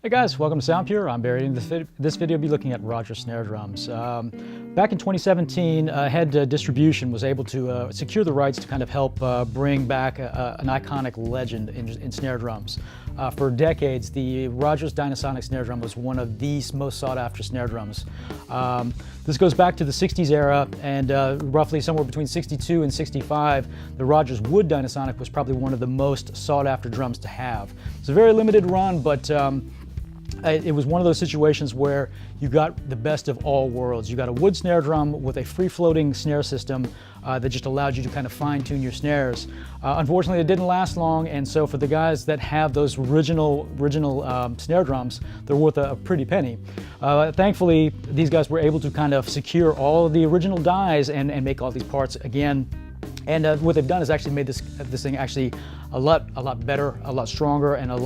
Hey guys, welcome to SoundPure. I'm Barry. In this video, I'll be looking at Rogers snare drums. Back in 2017, Head Distribution was able to secure the rights to kind of help bring back an iconic legend in snare drums. For decades, the Rogers Dynasonic snare drum was one of the most sought-after snare drums. This goes back to the 60s era, and roughly somewhere between 62 and 65, the Rogers Wood Dyna-sonic was probably one of the most sought-after drums to have. It's a very limited run, but it was one of those situations where you got the best of all worlds. You got a wood snare drum with a free-floating snare system that just allowed you to kind of fine-tune your snares. Unfortunately, it didn't last long, and so for the guys that have those original snare drums, they're worth a pretty penny. Thankfully, these guys were able to kind of secure all of the original dies and make all these parts again. And what they've done is actually made this thing actually a lot better, a lot stronger, and a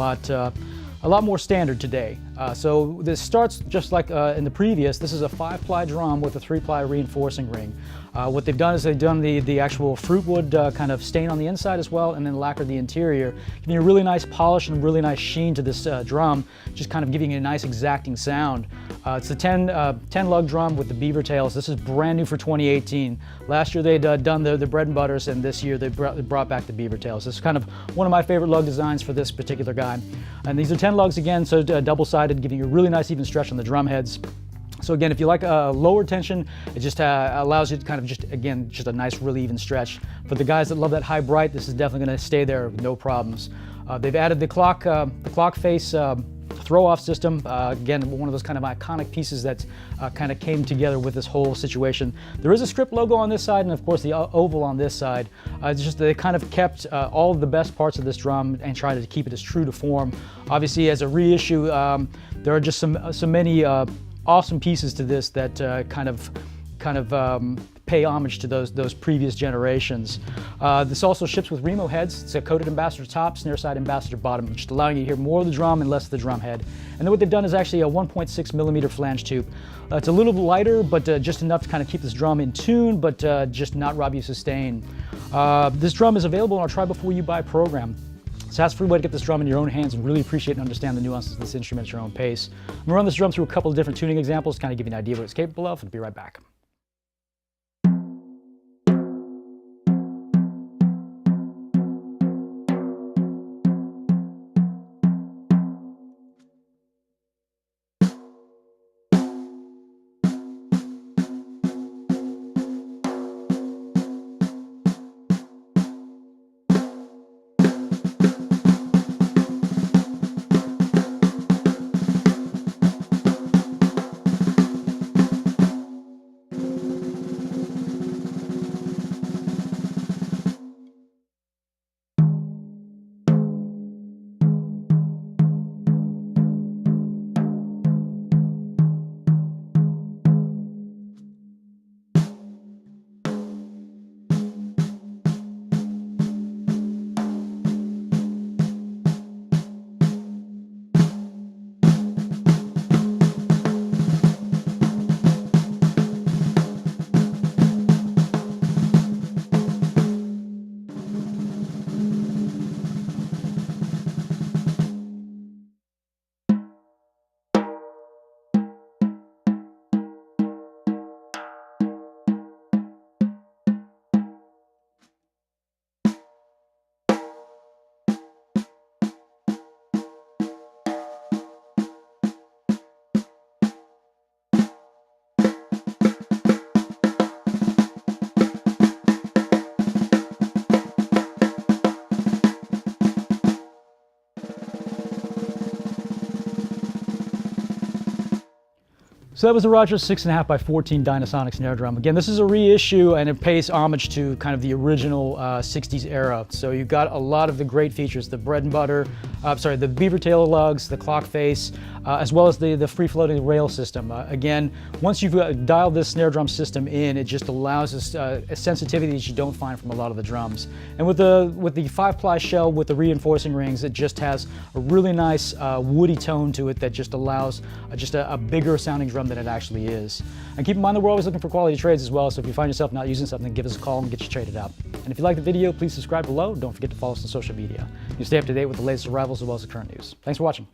lot more standard today. So this starts just like in the previous. This is a 5-ply drum with a 3-ply reinforcing ring. What they've done is they've done the actual fruitwood kind of stain on the inside as well, and then lacquered the interior, giving you a really nice polish and really nice sheen to this drum, just kind of giving it a nice exacting sound. It's a 10 lug drum with the beaver tails. This is brand new for 2018. Last year they'd done the bread and butters, and this year they brought back the beaver tails. This is kind of one of my favorite lug designs for this particular guy. And these are 10 lugs again, so double-sided, giving you a really nice even stretch on the drum heads. So again, if you like a lower tension, it just allows you to kind of just a nice, really even stretch. For the guys that love that high bright, this is definitely going to stay there with no problems. They've added the clock face throw-off system. Again, one of those kind of iconic pieces that kind of came together with this whole situation. There is a script logo on this side, and of course the oval on this side. It's just they kind of kept all of the best parts of this drum and tried to keep it as true to form. Obviously, as a reissue, there are just so many awesome pieces to this that kind of pay homage to those previous generations. This also ships with Remo heads. It's a coated ambassador top, snare side ambassador bottom, just allowing you to hear more of the drum and less of the drum head. And then what they've done is actually a 1.6 millimeter flange tube. It's a little lighter, but just enough to kind of keep this drum in tune, but just not rob you sustain. This drum is available in our Try Before You Buy program. So that's a free way to get this drum in your own hands and really appreciate and understand the nuances of this instrument at your own pace. I'm going to run this drum through a couple of different tuning examples to kind of give you an idea of what it's capable of, and I'll be right back. So that was the Rogers 6.5x14 Dynasonic snare drum. Again, this is a reissue, and it pays homage to kind of the original 60s era. So you've got a lot of the great features, the bread and butter, the beaver tail lugs, the clock face, as well as the free-floating rail system. Again, once you've dialed this snare drum system in, it just allows us a sensitivity that you don't find from a lot of the drums. And with the 5-ply shell with the reinforcing rings, it just has a really nice woody tone to it that just allows just a bigger sounding drum than it actually is. And keep in mind that we're always looking for quality trades as well, so if you find yourself not using something, give us a call and get you traded out. And if you like the video, please subscribe below. Don't forget to follow us on social media. You stay up to date with the latest arrivals as well as the current news. Thanks for watching.